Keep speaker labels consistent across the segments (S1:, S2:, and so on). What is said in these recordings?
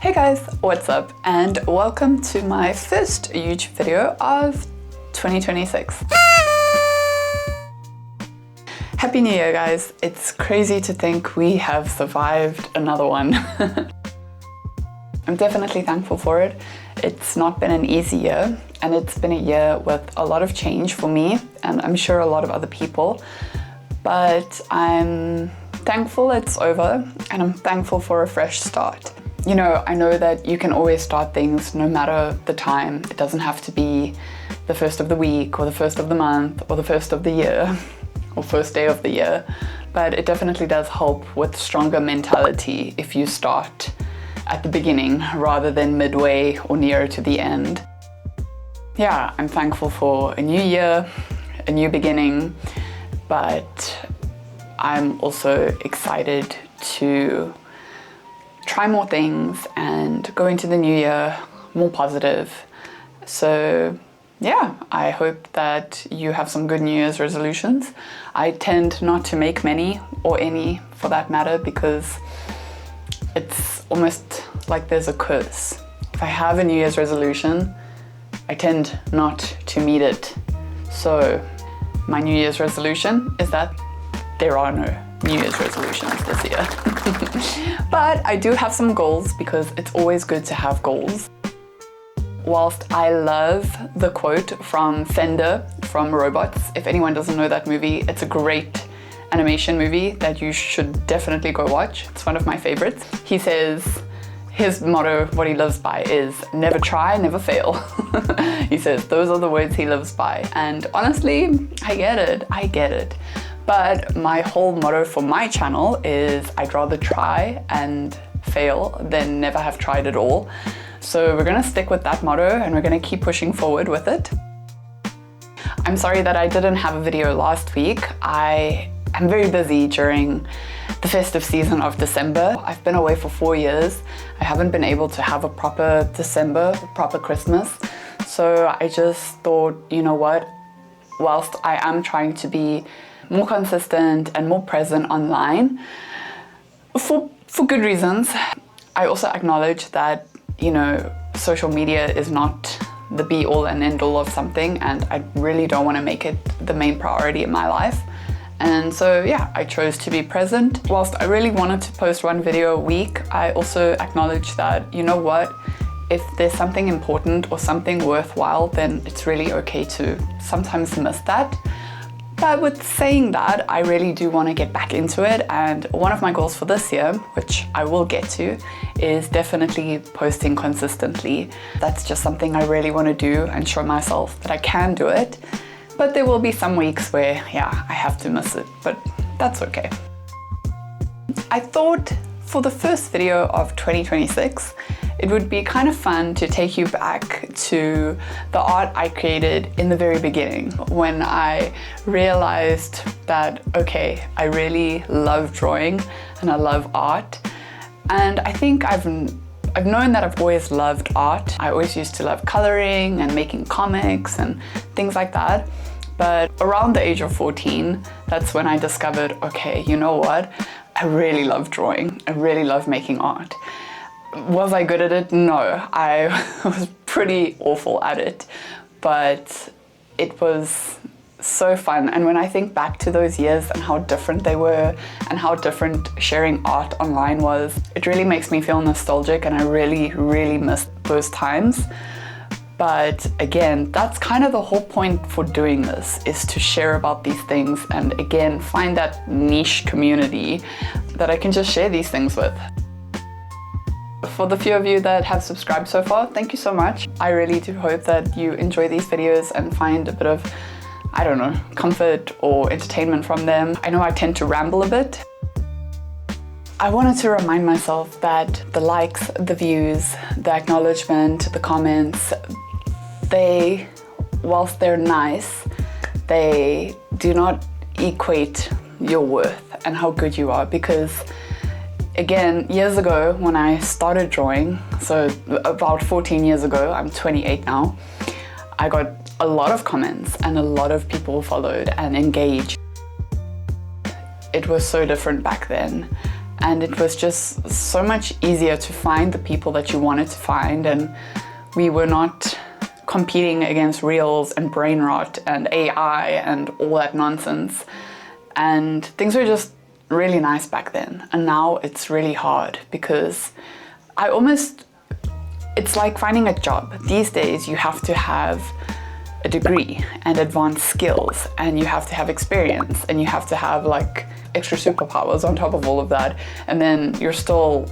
S1: Hey guys, what's up? And welcome to my first YouTube video of 2026. Happy New Year, guys. It's crazy to think we have survived another one. I'm definitely thankful for it. It's not been an easy year, and it's been a year with a lot of change for me, and I'm sure a lot of other people. But I'm thankful it's over, and I'm thankful for a fresh start. You know, I know that you can always start things no matter the time. It doesn't have to be the first of the week or the first of the month or the first of the year or first day of the year, but it definitely does help with stronger mentality if you start at the beginning rather than midway or nearer to the end. Yeah, I'm thankful for a new year, a new beginning, but I'm also excited to try more things and go into the new year more positive. So yeah, I hope that you have some good New Year's resolutions. I tend not to make many or any for that matter because it's almost like there's a curse. If I have a New Year's resolution, I tend not to meet it. So my New Year's resolution is that there are no New Year's resolutions this year. But I do have some goals because it's always good to have goals. Whilst I love the quote from Fender from Robots, if anyone doesn't know that movie, it's a great animation movie that you should definitely go watch. It's one of my favorites. He says, his motto, what he lives by is never try, never fail. He says those are the words he lives by. And honestly, I get it. But my whole motto for my channel is I'd rather try and fail than never have tried at all. So we're gonna stick with that motto and we're gonna keep pushing forward with it. I'm sorry that I didn't have a video last week. I am very busy during the festive season of December. I've been away for 4 years. I haven't been able to have a proper December, proper Christmas. So I just thought, you know what, whilst I am trying to be more consistent and more present online for good reasons, I also acknowledge that, you know, social media is not the be all and end all of something, and I really don't want to make it the main priority in my life. And so yeah, I chose to be present. Whilst I really wanted to post one video a week, I also acknowledge that, you know what, if there's something important or something worthwhile, then it's really okay to sometimes miss that. But with saying that, I really do want to get back into it, and one of my goals for this year, which I will get to, is definitely posting consistently. That's just something I really want to do and show myself that I can do it. But there will be some weeks where, yeah, I have to miss it, but that's okay. I thought for the first video of 2026, it would be kind of fun to take you back to the art I created in the very beginning, when I realized that, okay, I really love drawing and I love art. And I think I've known that I've always loved art. I always used to love coloring and making comics and things like that. But around the age of 14, that's when I discovered, okay, you know what? I really love drawing. I really love making art. Was I good at it? No, I was pretty awful at it, but it was so fun. And when I think back to those years and how different they were and how different sharing art online was, it really makes me feel nostalgic, and I really miss those times. But again, that's kind of the whole point for doing this, is to share about these things and again, find that niche community that I can just share these things with. For the few of you that have subscribed so far, thank you so much. I really do hope that you enjoy these videos and find a bit of, I don't know, comfort or entertainment from them. I know I tend to ramble a bit. I wanted to remind myself that the likes, the views, the acknowledgement, the comments, whilst they're nice, they do not equate your worth and how good you are, because again, years ago when I started drawing, so about 14 years ago, I'm 28 now, I got a lot of comments and a lot of people followed and engaged. It was so different back then. and it was just so much easier to find the people that you wanted to find, and we were not competing against Reels and brain rot and AI and all that nonsense. And things were just really nice back then. And now it's really hard because it's like finding a job. These days you have to have a degree and advanced skills, and you have to have experience, and you have to have like extra superpowers on top of all of that, and then you're still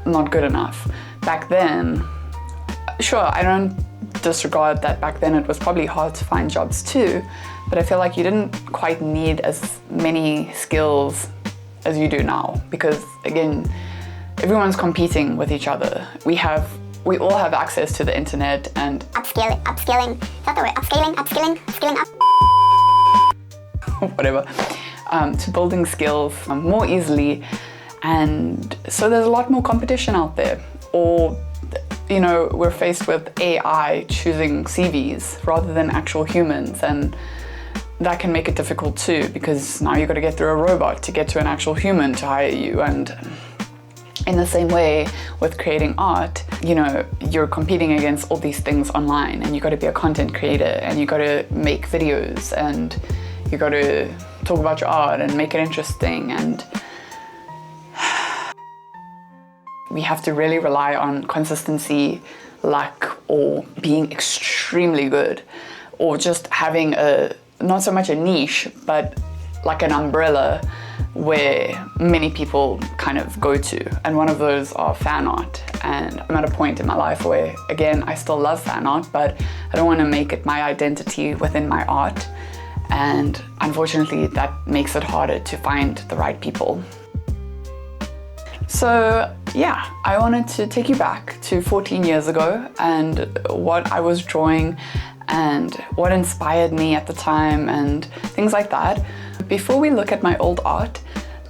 S1: not good enough. Back then, sure, I don't disregard that back then it was probably hard to find jobs too, but I feel like you didn't quite need as many skills as you do now, because again, everyone's competing with each other. We all have access to the internet and
S2: upskilling, is that the word? Skilling up.
S1: whatever, to building skills more easily. And so there's a lot more competition out there. Or, you know, we're faced with AI choosing CVs rather than actual humans, and that can make it difficult too, because now you've got to get through a robot to get to an actual human to hire you. And in the same way with creating art, you know, you're competing against all these things online, and you got to be a content creator, and you got to make videos, and you got to talk about your art and make it interesting. And we have to really rely on consistency, luck, or being extremely good, or just having not so much a niche, but like an umbrella where many people kind of go to. And one of those are fan art. And I'm at a point in my life where, again, I still love fan art, but I don't want to make it my identity within my art. And unfortunately, that makes it harder to find the right people. So yeah, I wanted to take you back to 14 years ago and what I was drawing and what inspired me at the time and things like that. Before we look at my old art,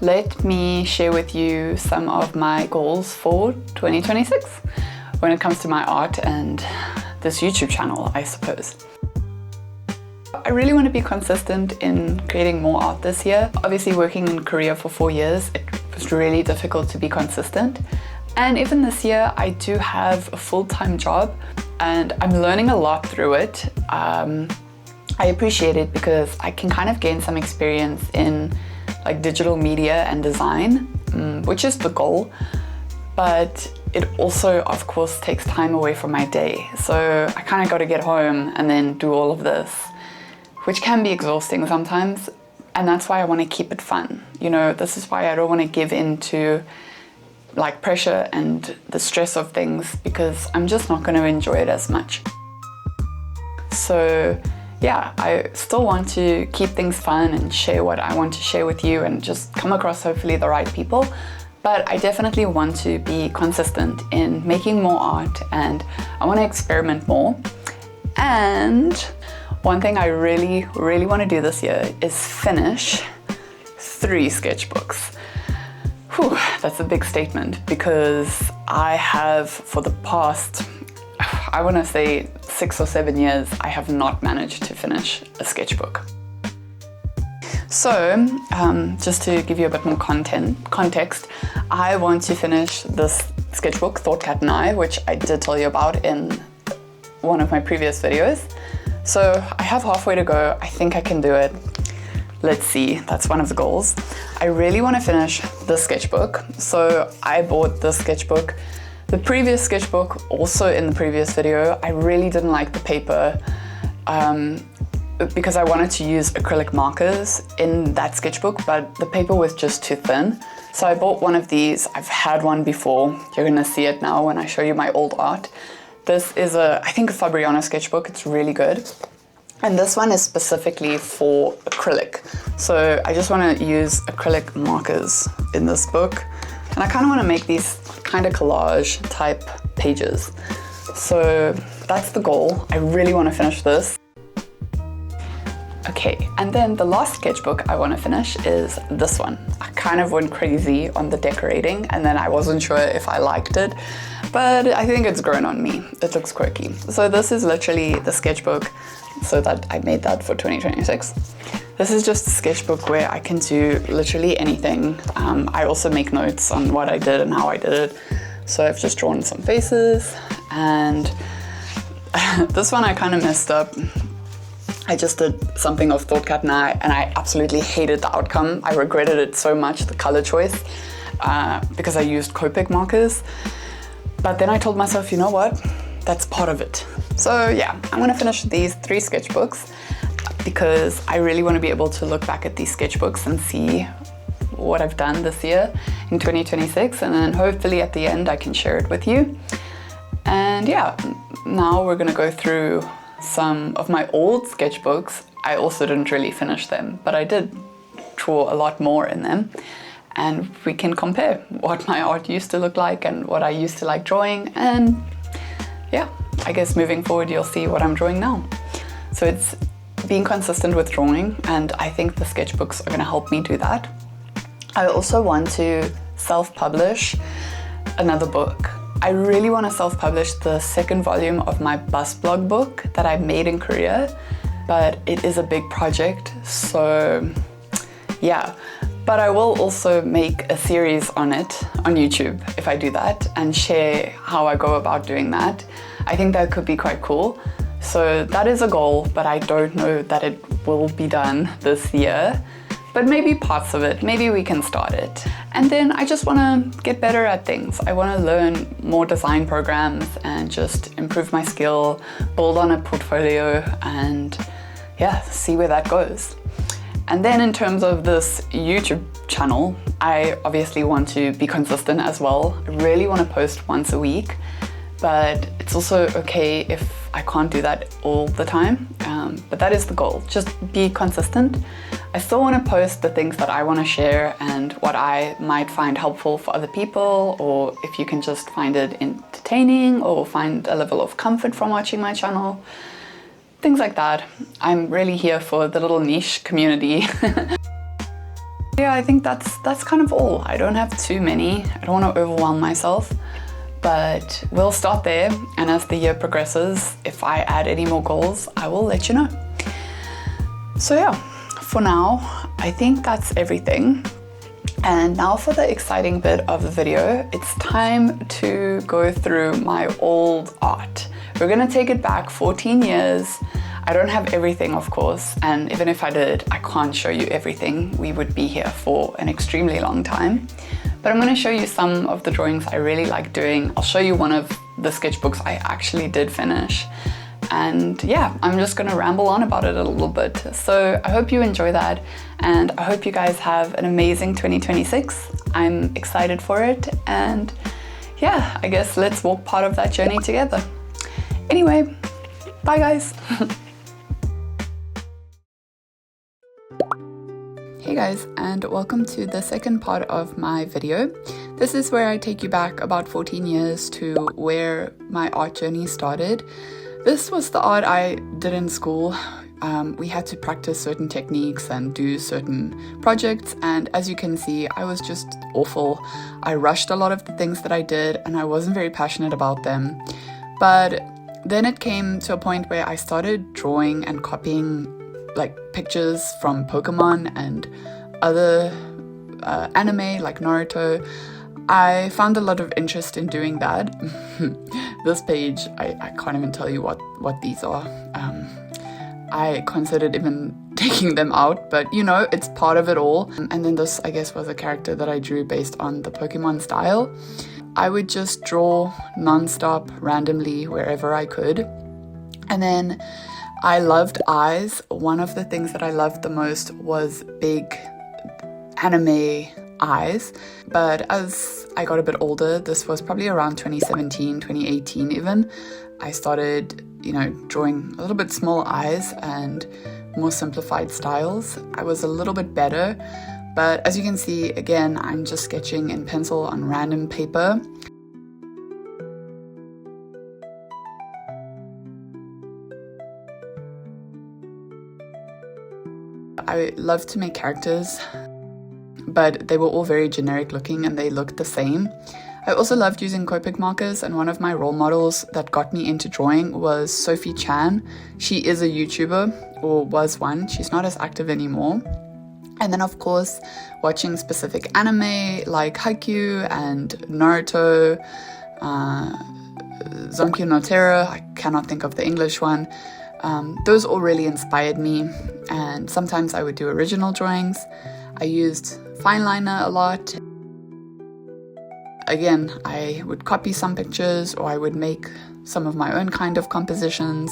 S1: let me share with you some of my goals for 2026 when it comes to my art and this YouTube channel, I suppose. I really want to be consistent in creating more art this year. Obviously, working in Korea for 4 years, it was really difficult to be consistent. And even this year, I do have a full-time job and I'm learning a lot through it. I appreciate it because I can kind of gain some experience in like digital media and design, which is the goal. But it also, of course, takes time away from my day. So I kind of got to get home and then do all of this, which can be exhausting sometimes. And that's why I want to keep it fun. You know, this is why I don't want to give in to like pressure and the stress of things, because I'm just not going to enjoy it as much. So yeah, I still want to keep things fun and share what I want to share with you and just come across hopefully the right people. But I definitely want to be consistent in making more art and I want to experiment more. And one thing I really, really want to do this year is finish 3 sketchbooks. Whew, that's a big statement because I have for the past, I want to say 6 or 7 years, I have not managed to finish a sketchbook. So just to give you a bit more context, I want to finish this sketchbook, Thought Cat and I, which I did tell you about in one of my previous videos. So I have halfway to go. I think I can do it. Let's see, that's one of the goals. I really want to finish this sketchbook. So I bought this sketchbook. The previous sketchbook, also in the previous video, I really didn't like the paper because I wanted to use acrylic markers in that sketchbook, but the paper was just too thin. So I bought one of these. I've had one before. You're gonna see it now when I show you my old art. This is I think a Fabriano sketchbook. It's really good. And this one is specifically for acrylic. So I just want to use acrylic markers in this book. And I kind of want to make these kind of collage type pages. So that's the goal. I really want to finish this. Okay, and then the last sketchbook I want to finish is this one. I kind of went crazy on the decorating and then I wasn't sure if I liked it, but I think it's grown on me. It looks quirky. So this is literally the sketchbook, so that I made that for 2026. This is just a sketchbook where I can do literally anything. I also make notes on what I did and how I did it. So I've just drawn some faces, and this one I kind of messed up. I just did something of Thought Cat and I absolutely hated the outcome. I regretted it so much, the color choice, because I used Copic markers. But then I told myself, you know what? That's part of it. So yeah, I'm gonna finish these 3 sketchbooks because I really want to be able to look back at these sketchbooks and see what I've done this year in 2026, and then hopefully at the end I can share it with you. And yeah, now we're gonna go through some of my old sketchbooks. I also didn't really finish them, but I did draw a lot more in them, and we can compare what my art used to look like and what I used to like drawing. And yeah, I guess moving forward you'll see what I'm drawing now. So it's being consistent with drawing, and I think the sketchbooks are going to help me do that. I also want to self-publish another book. I really want to self-publish the 2nd volume of my bus blog book that I made in Korea, but it is a big project, so yeah. But I will also make a series on it on YouTube if I do that, and share how I go about doing that. I think that could be quite cool. So that is a goal, but I don't know that it will be done this year. But maybe parts of it, maybe we can start it. And then I just want to get better at things. I want to learn more design programs and just improve my skill, build on a portfolio, and yeah, see where that goes. And then in terms of this YouTube channel, I obviously want to be consistent as well. I really want to post once a week, but it's also okay if I can't do that all the time. But that is the goal, just be consistent. I still want to post the things that I want to share and what I might find helpful for other people, or if you can just find it entertaining or find a level of comfort from watching my channel. Things like that. I'm really here for the little niche community. Yeah, I think that's kind of all. I don't have too many. I don't want to overwhelm myself, but we'll start there. And as the year progresses, if I add any more goals, I will let you know. So yeah, for now, I think that's everything. And now for the exciting bit of the video, it's time to go through my old art. We're gonna take it back 14 years. I don't have everything, of course, and even if I did, I can't show you everything. We would be here for an extremely long time. But I'm gonna show you some of the drawings I really like doing. I'll show you one of the sketchbooks I actually did finish. And yeah, I'm just gonna ramble on about it a little bit. So I hope you enjoy that, and I hope you guys have an amazing 2026. I'm excited for it, and yeah, I guess let's walk part of that journey together. Anyway, bye guys. Hey guys, and welcome to the second part of my video. This is where I take you back about 14 years to where my art journey started. This was the art I did in school. We had to practice certain techniques and do certain projects, and as you can see, I was just awful. I rushed a lot of the things that I did, and I wasn't very passionate about them. But then it came to a point where I started drawing and copying like pictures from Pokemon and other anime like Naruto. I found a lot of interest in doing that. This page, I can't even tell you what these are. I considered even taking them out, but you know, it's part of it all. And then this, I guess, was a character that I drew based on the Pokemon style. I would just draw non-stop randomly wherever I could. And then I loved eyes. One of the things that I loved the most was big anime eyes. But as I got a bit older, this was probably around 2017, 2018 even, I started, drawing a little bit smaller eyes and more simplified styles. I was a little bit better, but as you can see, again, I'm just sketching in pencil on random paper. I love to make characters, but they were all very generic looking and they looked the same. I also loved using Copic markers, and one of my role models that got me into drawing was Sophie Chan. She is a YouTuber, or was one. She's not as active anymore. And then of course, watching specific anime like Haikyuu and Naruto, Zonkyo no Terror, I cannot think of the English one. Those all really inspired me, and sometimes I would do original drawings. I used fine liner a lot. Again, I would copy some pictures, or I would make some of my own kind of compositions.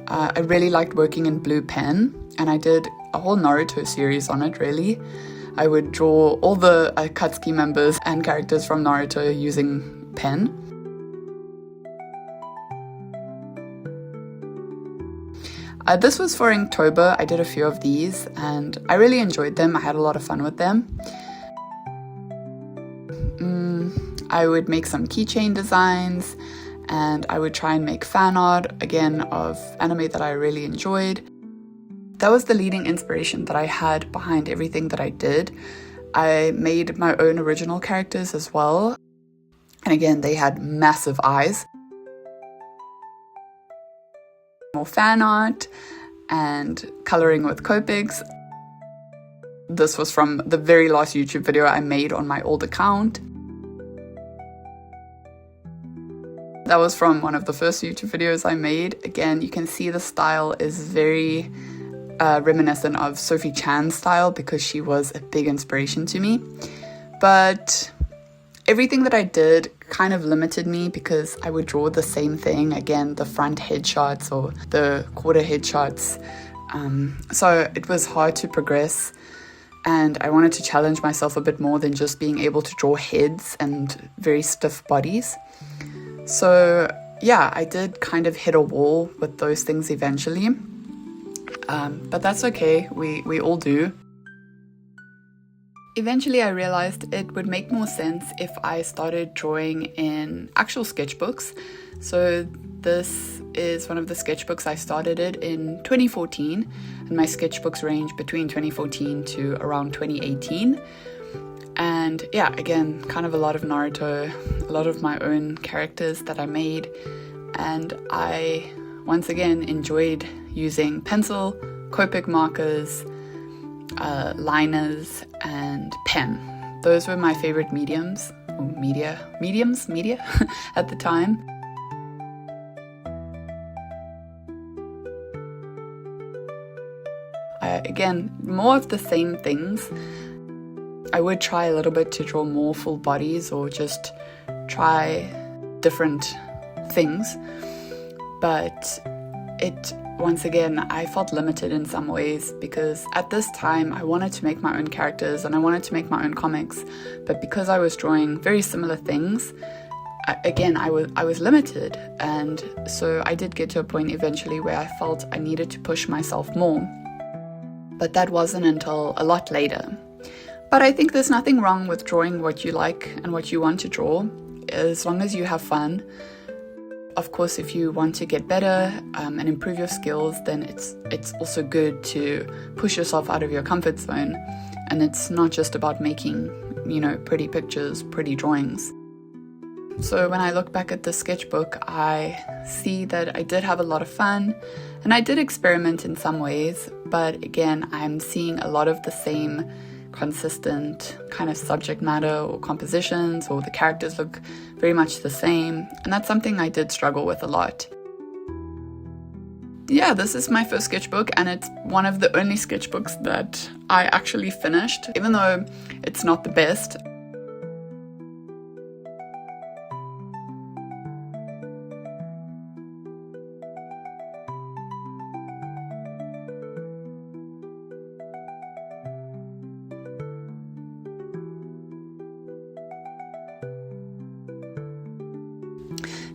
S1: I really liked working in blue pen, and I did a whole Naruto series on it, really. I would draw all the Akatsuki members and characters from Naruto using pen. This was for Inktober. I did a few of these, and I really enjoyed them. I had a lot of fun with them. I would make some keychain designs, and I would try and make fan art, again, of anime that I really enjoyed. That was the leading inspiration that I had behind everything that I did. I made my own original characters as well. And again, they had massive eyes. More fan art and coloring with Copics. This was from the very last YouTube video I made on my old account. That was from one of the first YouTube videos I made. Again, you can see the style is very reminiscent of Sophie Chan's style because she was a big inspiration to me. But everything that I did kind of limited me because I would draw the same thing. Again, the front headshots or the quarter headshots. So it was hard to progress, and I wanted to challenge myself a bit more than just being able to draw heads and very stiff bodies. So yeah, I did kind of hit a wall with those things eventually. But that's okay, we all do. Eventually I realized it would make more sense if I started drawing in actual sketchbooks. So this is one of the sketchbooks I started it in 2014, and my sketchbooks range between 2014 to around 2018. And yeah, again, kind of a lot of Naruto, a lot of my own characters that I made, and I once again enjoyed using pencil, Copic markers, liners, and pen. Those were my favorite mediums at the time. Again, more of the same things. I would try a little bit to draw more full bodies or just try different things, but once again, I felt limited in some ways because at this time I wanted to make my own characters and I wanted to make my own comics, but because I was drawing very similar things, again, I was limited, and so I did get to a point eventually where I felt I needed to push myself more, but that wasn't until a lot later. But I think there's nothing wrong with drawing what you like and what you want to draw, as long as you have fun. Of course, if you want to get better and improve your skills, then it's also good to push yourself out of your comfort zone. And it's not just about making, pretty pictures, pretty drawings. So when I look back at the sketchbook, I see that I did have a lot of fun and I did experiment in some ways, but again, I'm seeing a lot of the same consistent kind of subject matter or compositions, or the characters look very much the same, and that's something I did struggle with a lot. Yeah, this is my first sketchbook, and it's one of the only sketchbooks that I actually finished, even though it's not the best.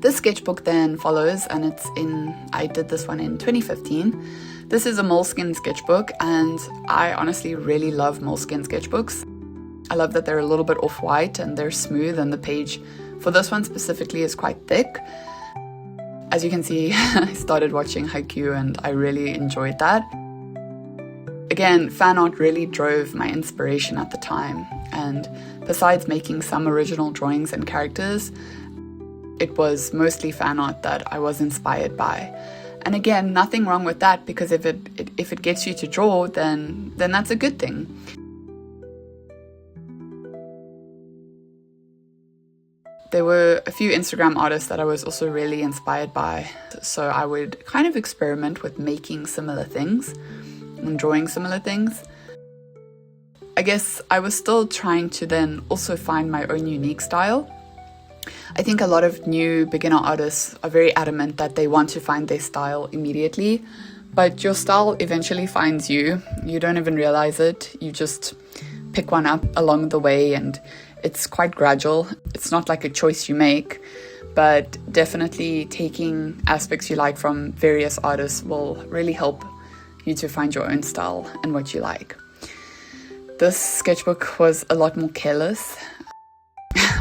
S1: This sketchbook then follows, and I did this one in 2015. This is a Moleskine sketchbook, and I honestly really love Moleskine sketchbooks. I love that they're a little bit off-white and they're smooth, and the page for this one specifically is quite thick. As you can see, I started watching Haikyuu and I really enjoyed that. Again, fan art really drove my inspiration at the time, and and besides making some original drawings and characters, it was mostly fan art that I was inspired by. And again, nothing wrong with that, because if it gets you to draw, then that's a good thing. There were a few Instagram artists that I was also really inspired by, so I would kind of experiment with making similar things and drawing similar things. I guess I was still trying to then also find my own unique style. I think a lot of new beginner artists are very adamant that they want to find their style immediately, but your style eventually finds you. You don't even realize it. You just pick one up along the way, and it's quite gradual. It's not like a choice you make, but definitely taking aspects you like from various artists will really help you to find your own style and what you like. This sketchbook was a lot more careless.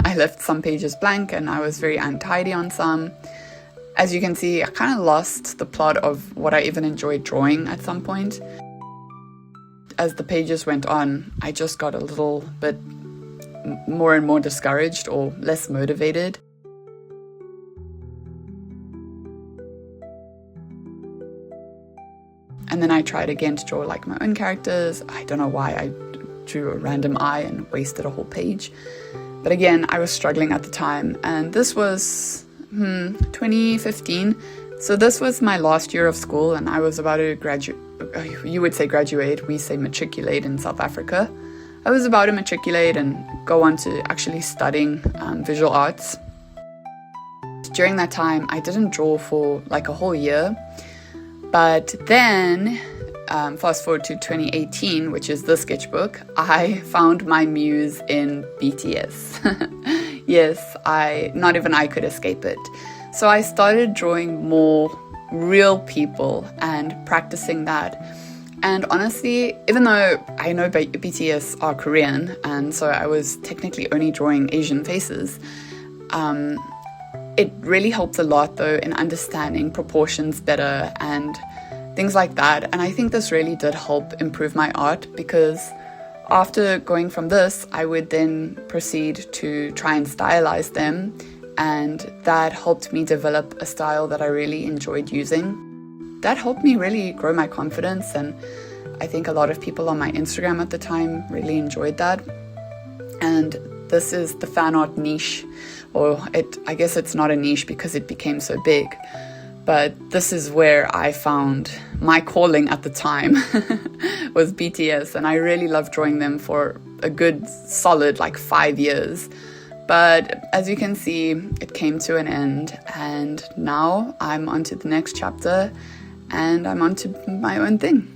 S1: I left some pages blank and I was very untidy on some. As you can see, I kind of lost the plot of what I even enjoyed drawing at some point. As the pages went on, I just got a little bit more and more discouraged or less motivated. And then I tried again to draw like my own characters. I don't know why I drew a random eye and wasted a whole page. But again, I was struggling at the time, and this was 2015. So this was my last year of school, and I was about to graduate. You would say graduate, we say matriculate in South Africa. I was about to matriculate and go on to actually studying visual arts. During that time, I didn't draw for like a whole year. But then, fast forward to 2018, which is the sketchbook, I found my muse in BTS. Yes, not even I could escape it. So I started drawing more real people and practicing that. And honestly, even though I know BTS are Korean, and so I was technically only drawing Asian faces, it really helped a lot though in understanding proportions better and things like that. And I think this really did help improve my art, because after going from this, I would then proceed to try and stylize them, and that helped me develop a style that I really enjoyed using. That helped me really grow my confidence, and I think a lot of people on my Instagram at the time really enjoyed that. And this is the fan art niche, or I guess it's not a niche because it became so big, but this is where I found my calling at the time was BTS, and I really loved drawing them for a good solid like 5 years. But as you can see, it came to an end, and now I'm on to the next chapter and I'm on to my own thing.